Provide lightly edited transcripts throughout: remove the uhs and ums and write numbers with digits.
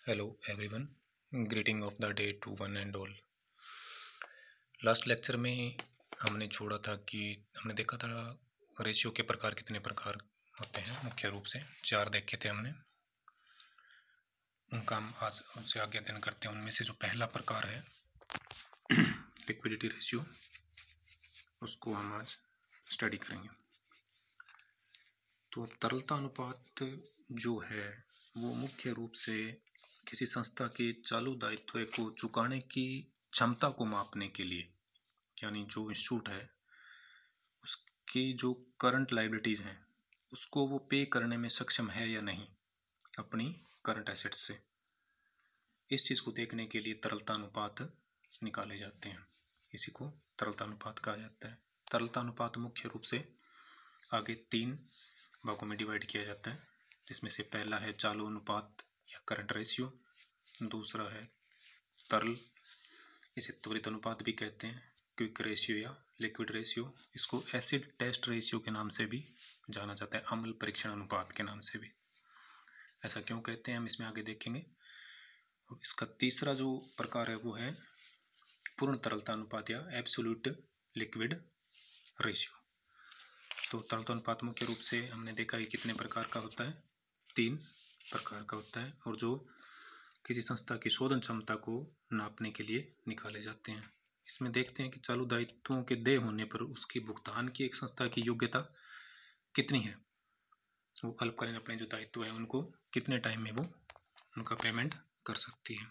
Hello everyone, greeting of the day to one and all. Last lecture में हमने छोड़ा था कि हमने देखा था रेशियो के प्रकार कितने प्रकार होते हैं। मुख्य रूप से 4 देखे थे हमने, उनका हम आज उनसे आगे अध्ययन करते हैं। उनमें से जो पहला प्रकार है लिक्विडिटी रेशियो, उसको हम आज स्टडी करेंगे। तो तरलता अनुपात जो है वो मुख्य रूप से किसी संस्था के चालू दायित्व को चुकाने की क्षमता को मापने के लिए, यानी जो इंस्टीट्यूट है उसकी जो करंट लायबिलिटीज़ हैं उसको वो पे करने में सक्षम है या नहीं अपनी करंट एसेट्स से, इस चीज़ को देखने के लिए तरलता अनुपात निकाले जाते हैं। इसी को तरलता अनुपात कहा जाता है। तरलता अनुपात मुख्य रूप से आगे 3 भागों में डिवाइड किया जाता है, जिसमें से पहला है चालू अनुपात या करंट रेशियो, दूसरा है तरल, इसे त्वरित अनुपात भी कहते हैं, क्विक रेशियो या लिक्विड रेशियो, इसको एसिड टेस्ट रेशियो के नाम से भी जाना जाता है, अम्ल परीक्षण अनुपात के नाम से भी। ऐसा क्यों कहते हैं हम इसमें आगे देखेंगे। इसका तीसरा जो प्रकार है वो है पूर्ण तरलता अनुपात या एब्सोल्यूट लिक्विड रेशियो। तो तरलता अनुपात मुख्य रूप से हमने देखा है कितने प्रकार का होता है, 3 प्रकार का होता है, और जो किसी संस्था की शोधन क्षमता को नापने के लिए निकाले जाते हैं। इसमें देखते हैं कि चालू दायित्वों के देय होने पर उसकी भुगतान की एक संस्था की योग्यता कितनी है, वो अल्पकालीन अपने जो दायित्व है उनको कितने टाइम में वो उनका पेमेंट कर सकती है।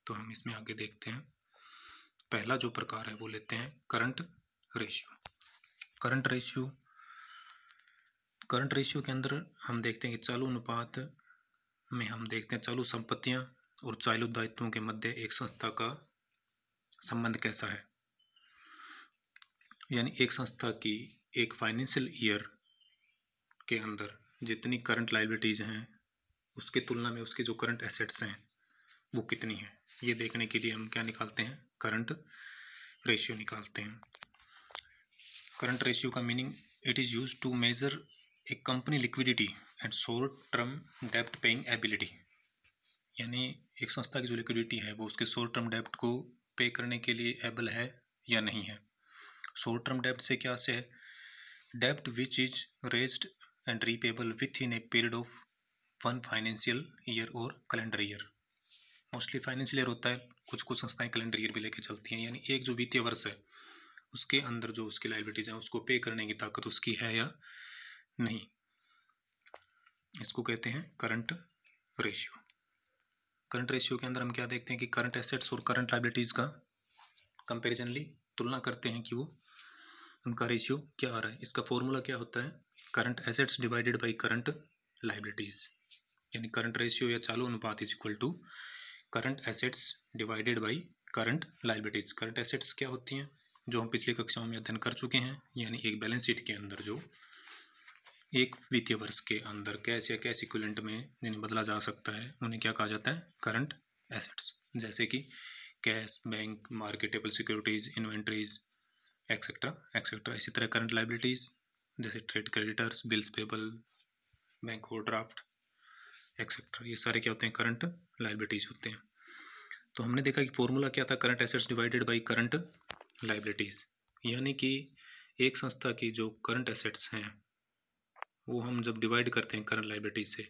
तो हम इसमें आगे देखते हैं। पहला जो प्रकार है वो लेते हैं करंट रेशियो। करंट रेशियो के अंदर हम देखते हैं कि चालू अनुपात में हम देखते हैं चालू संपत्तियां और चालू दायित्वों के मध्य एक संस्था का संबंध कैसा है। यानी एक संस्था की एक फाइनेंशियल ईयर के अंदर जितनी करंट लायबिलिटीज़ हैं उसके तुलना में उसके जो करंट एसेट्स हैं वो कितनी है, ये देखने के लिए हम क्या निकालते हैं, करंट रेशियो निकालते हैं। करंट रेशियो का meaning, it is used to measure a company liquidity and short term डेब्ट पेइंग एबिलिटी। यानी एक संस्था की जो लिक्विडिटी है वो उसके शॉर्ट टर्म डेब्ट को पे करने के लिए एबल है या नहीं है। शॉर्ट टर्म डेब्ट से क्या से है, डेब्ट which is raised and repayable within a period of 1 financial year और calendar year. Mostly financial year होता है, कुछ संस्थाएं कैलेंडर ईयर भी लेके चलती हैं, यानी एक जो वित्तीय वर्ष है उसके अंदर जो उसकी लायबिलिटीज हैं उसको पे करने की ताकत उसकी है या नहीं, इसको कहते हैं करंट रेशियो। करंट रेशियो के अंदर हम क्या देखते हैं कि करंट एसेट्स और करंट लायबिलिटीज़ का कंपेरिजनली तुलना करते हैं कि वो उनका रेशियो क्या आ रहा है। इसका फॉर्मूला क्या होता है, current assets divided by current liabilities, यानी करंट रेशियो या चालू अनुपात is equal to current assets divided by current liabilities. Current assets क्या होती हैं, जो हम पिछली कक्षाओं में अध्ययन कर चुके हैं, यानी एक बैलेंस शीट के अंदर जो एक वित्तीय वर्ष के अंदर कैश या कैश इक्विवेलेंट में जिन्हें बदला जा सकता है उन्हें क्या कहा जाता है, करंट एसेट्स, जैसे कि cash, bank, marketable securities, inventories, etcetera etcetera. इसी तरह करंट लायबिलिटीज़ जैसे trade creditors, bills payable, bank overdraft etcetera, ये सारे क्या होते हैं, करंट लायबिलिटीज़ होते हैं। तो हमने देखा कि फॉर्मूला क्या था, current assets divided by current liabilities, यानी कि एक संस्था की जो करंट एसेट्स हैं वो हम जब डिवाइड करते हैं करंट लायबिलिटीज से,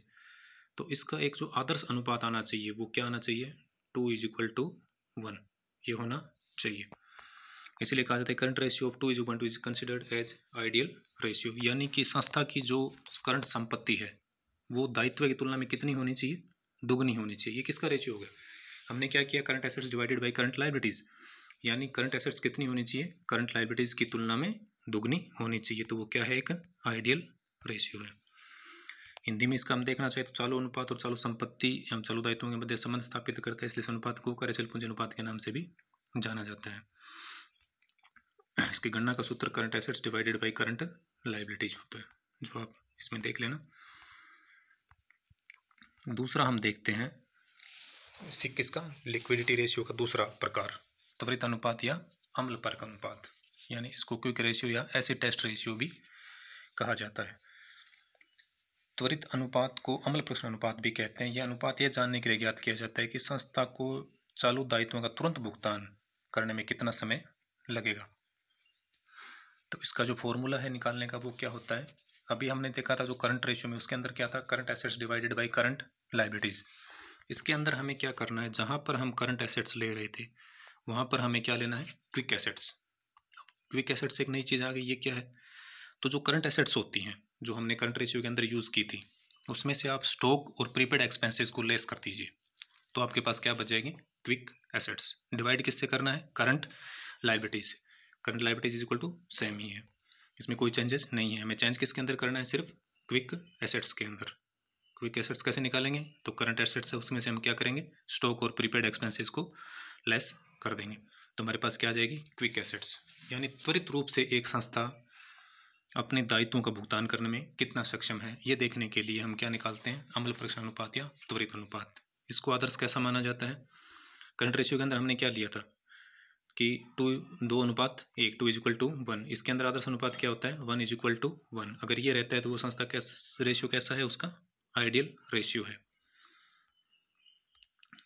तो इसका एक जो आदर्श अनुपात आना चाहिए वो क्या आना चाहिए, 2:1, ये होना चाहिए। इसलिए कहा जाता है current ratio of 2:1 is considered as ideal ratio, यानी कि संस्था की जो करंट संपत्ति है वो दायित्व की तुलना में कितनी होनी चाहिए, दुगनी होनी चाहिए। ये किसका रेशियो होगा, हमने क्या किया, current assets divided by current liabilities, यानी करंट एसेट्स कितनी होनी चाहिए, करंट लायबिलिटीज की तुलना में दुगनी होनी चाहिए, तो वो क्या है, एक आइडियल रेशियो है। हिंदी में इसका हम देखना चाहिए तो चालू अनुपात और चालू संपत्ति एवं चालू दायित्वों के मध्य संबंध स्थापित करता है, इसलिए इस अनुपात को कार्यशील पूंजी अनुपात के नाम से भी जाना जाता है। इसकी गणना का सूत्र current assets divided by current liabilities होता है, जो आप इसमें देख लेना। दूसरा हम देखते हैं किसका, लिक्विडिटी रेशियो का दूसरा प्रकार, त्वरित अनुपात या अम्लपरक अनुपात, यानी इसको क्विक रेशियो या एसिड टेस्ट रेशियो भी कहा जाता है। त्वरित अनुपात को अम्ल प्रसरण अनुपात भी कहते हैं। यह अनुपात यह जानने के लिए ज्ञात किया जाता है कि संस्था को चालू दायित्वों का तुरंत भुगतान करने में कितना समय लगेगा। तो इसका जो फॉर्मूला है निकालने का वो क्या होता है, अभी हमने देखा था जो करंट रेशियो में, उसके अंदर क्या था, current assets divided by current liabilities. इसके अंदर हमें क्या करना है, जहां पर हम करंट एसेट्स ले रहे थे वहां पर हमें क्या लेना है, क्विक एसेट्स। क्विक एसेट्स एक नई चीज आ गई, ये क्या है, तो जो करंट एसेट्स होती हैं जो हमने करंट रेशियो के अंदर यूज की थी, उसमें से आप स्टॉक और प्रीपेड एक्सपेंसेस को लेस कर दीजिए, तो आपके पास क्या बच जाएगी, क्विक एसेट्स। डिवाइड किससे करना है, करंट लायबिलिटीज से। Current liabilities is equal to same ही है, इसमें कोई चेंजेस नहीं है। हमें चेंज किसके अंदर करना है, सिर्फ क्विक एसेट्स के अंदर। क्विक एसेट्स कैसे निकालेंगे, तो करंट एसेट्स है उसमें से हम क्या करेंगे, स्टॉक और प्रीपेड एक्सपेंसेस को लेस कर देंगे, तो हमारे पास क्या आ जाएगी, क्विक एसेट्स। यानी त्वरित रूप से एक संस्था अपने दायित्वों का भुगतान करने में कितना सक्षम है, ये देखने के लिए हम क्या निकालते हैं, अम्ल प्रसरण अनुपात या त्वरित अनुपात। इसको आदर्श कैसा माना जाता है, करंट रेशियो के अंदर हमने क्या लिया था कि 2:1, 2:1। इसके अंदर आदर्श अनुपात क्या होता है, 1:1। अगर ये रहता है तो वो संस्था का रेशियो कैसा है, उसका आइडियल रेशियो है।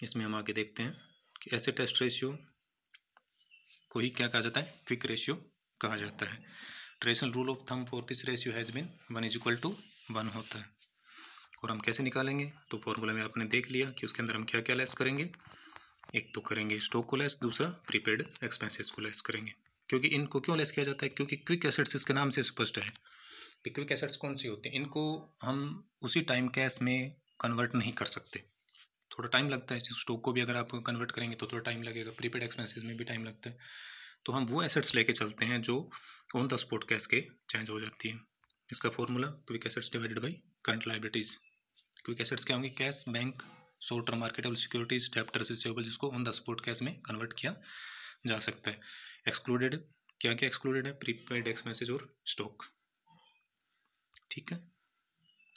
इसमें हम आगे देखते हैं कि एसेट टेस्ट रेशियो को ही क्या कहा जाता है, क्विक रेशियो कहा जाता है। Traditional rule of thumb for this ratio has been 1:1 होता है। और हम कैसे निकालेंगे, तो फॉर्मूला में आपने देख लिया कि उसके अंदर हम क्या क्या लेस करेंगे, एक तो करेंगे स्टॉक को लेस, दूसरा प्रीपेड एक्सपेंसेस को लेस करेंगे। क्योंकि इनको क्यों लेस किया जाता है, क्योंकि क्विक एसेट्स इसके नाम से स्पष्ट है कि क्विक एसेट्स कौन सी होती हैं, इनको हम उसी टाइम कैश में कन्वर्ट नहीं कर सकते, थोड़ा टाइम लगता है। स्टॉक को भी अगर आप कन्वर्ट करेंगे तो थोड़ा टाइम लगेगा, प्रीपेड एक्सपेंसेस में भी टाइम लगता है। तो हम वो एसेट्स लेके चलते हैं जो ऑन द स्पॉट कैश के चेंज हो जाती है। इसका formula quick assets divided by current liabilities. Quick assets क्या होंगी, cash, bank, short term marketable securities, debtors, receivable, जिसको ऑन द स्पॉट कैश में कन्वर्ट किया जा सकता है। एक्सक्लूडेड क्या क्या एक्सक्लूडेड है, प्रीपेड एक्सपेंसेस और स्टॉक। ठीक है,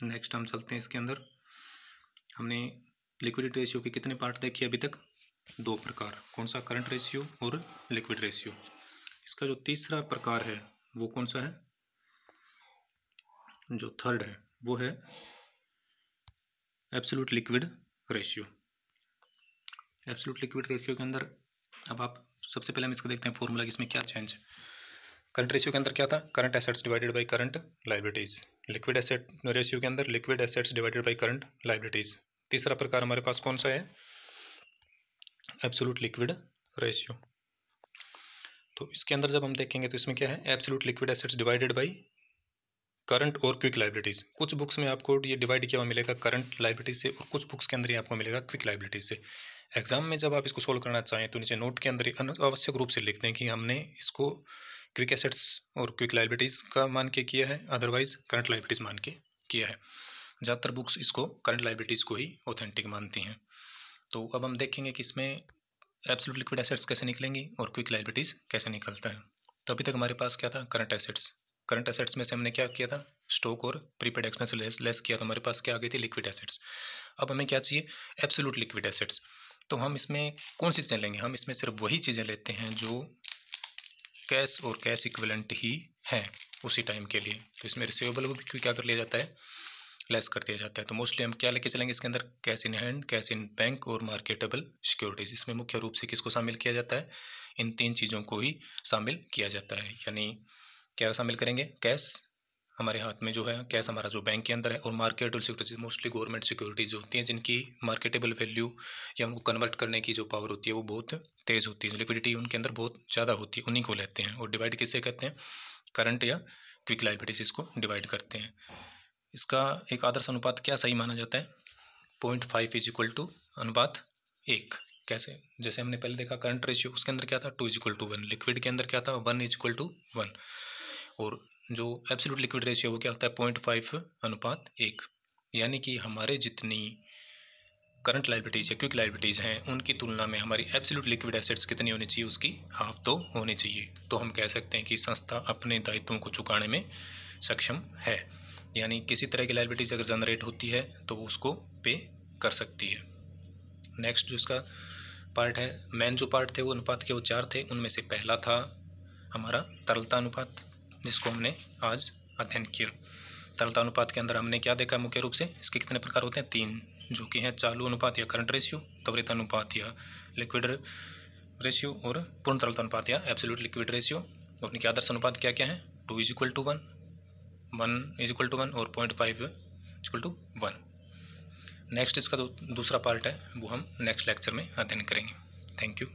नेक्स्ट हम चलते हैं। इसके अंदर हमने लिक्विडिटी रेशियो के कितने पार्ट देखे अभी तक, 2 प्रकार, कौन सा, करंट रेशियो और लिक्विड रेशियो। इसका जो तीसरा प्रकार है वो कौन सा है, जो थर्ड है वो है absolute liquid ratio. Absolute liquid ratio के अंदर अब आप सबसे पहले हम इसको देखते हैं फॉर्मूला, इसमें क्या चेंज है। करंट रेशियो के अंदर क्या था, current assets divided by current liabilities. Liquid asset ratio के अंदर liquid assets divided by current liabilities. तीसरा प्रकार हमारे पास कौन सा है, एब्सोल्यूट लिक्विड रेशियो। तो इसके अंदर जब हम देखेंगे तो इसमें क्या है, absolute liquid assets divided by current और क्विक लायबिलिटीज। कुछ बुक्स में आपको ये डिवाइड किया हुआ मिलेगा करंट लायबिलिटीज से, और कुछ बुक्स के अंदर ही आपको मिलेगा क्विक लायबिलिटीज से। एग्जाम में जब आप इसको सोल्व करना चाहें तो नीचे नोट के अंदर आवश्यक रूप से लिख दें कि हमने इसको क्विक एसेट्स और क्विक लायबिलिटीज का मान के किया है, अदरवाइज करंट लायबिलिटीज मान के किया है। ज़्यादातर बुक्स इसको करंट लायबिलिटीज को ही ऑथेंटिक मानती हैं। तो अब हम देखेंगे कि इसमें एब्सोल्यूट लिक्विड एसेट्स कैसे निकलेंगी और क्विक लायबिलिटीज कैसे निकलता है। तो अभी तक हमारे पास क्या था, करंट एसेट्स। करंट एसेट्स में से हमने क्या किया था, स्टॉक और प्रीपेड एक्सपेंस लेस किया, तो हमारे पास क्या आ गई थी, लिक्विड एसेट्स। अब हमें क्या चाहिए, एब्सोल्यूट लिक्विड एसेट्स। तो हम इसमें कौन सी चीज़ें लेंगे, हम इसमें सिर्फ वही चीज़ें लेते हैं जो कैश और कैश इक्विवेलेंट ही हैं उसी टाइम के लिए। तो इसमें रिसीवेबल को भी क्या कर लिया जाता है, लेस कर दिया जाता है। तो मोस्टली हम क्या लेके चलेंगे इसके अंदर, cash in hand, cash in bank और मार्केटेबल सिक्योरिटीज। इसमें मुख्य रूप से किसको शामिल किया जाता है, इन 3 चीज़ों को ही शामिल किया जाता है। यानी क्या शामिल करेंगे, कैश हमारे हाथ में जो है, कैश हमारा जो बैंक के अंदर है, और marketable securities mostly government securities होती हैं जिनकी मार्केटेबल वैल्यू या उनको कन्वर्ट करने की जो पावर होती है वो बहुत तेज़ होती है, लिक्विडिटी उनके अंदर बहुत ज़्यादा होती है, उन्हीं को लेते हैं। और डिवाइड किससे करते हैं, करंट या क्विक लायबिलिटीज इसको डिवाइड करते हैं। इसका एक आदर्श अनुपात क्या सही माना जाता है, 0.5 इज इक्वल टू अनुपात 1। कैसे, जैसे हमने पहले देखा करंट रेशियो, उसके अंदर क्या था, 2:1। लिक्विड के अंदर क्या था, 1:1। और जो एब्सोल्यूट लिक्विड रेशियो वो क्या होता है, 0.5 अनुपात 1। यानी कि हमारे जितनी करंट लायबिलिटीज़ या क्विक लायबिलिटीज़ हैं उनकी तुलना में हमारी एब्सोल्यूट लिक्विड एसेट्स कितनी होनी चाहिए, उसकी हाफ तो होनी चाहिए। तो हम कह सकते हैं कि संस्था अपने दायित्वों को चुकाने में सक्षम है। यानी किसी तरह की लायबिलिटीज़ अगर जनरेट होती है तो वो उसको पे कर सकती है। नेक्स्ट जो इसका पार्ट है, मेन जो पार्ट थे वो अनुपात के वो 4 थे। उनमें से पहला था हमारा तरलता अनुपात, जिसको हमने आज अध्ययन किया। तरलता अनुपात के अंदर हमने क्या देखा मुख्य रूप से, इसके कितने प्रकार होते हैं, 3, जो कि हैं चालू अनुपात या करंट रेशियो, त्वरित अनुपात या लिक्विड रेशियो, और पूर्ण तरलता अनुपात या एब्सोल्यूट लिक्विड रेशियो। अपने के आदर्श अनुपात क्या क्या है, 2:1, 1:1 और 0.5:1। नेक्स्ट इसका दूसरा पार्ट है, वो हम नेक्स्ट लेक्चर में अध्ययन करेंगे। Thank you.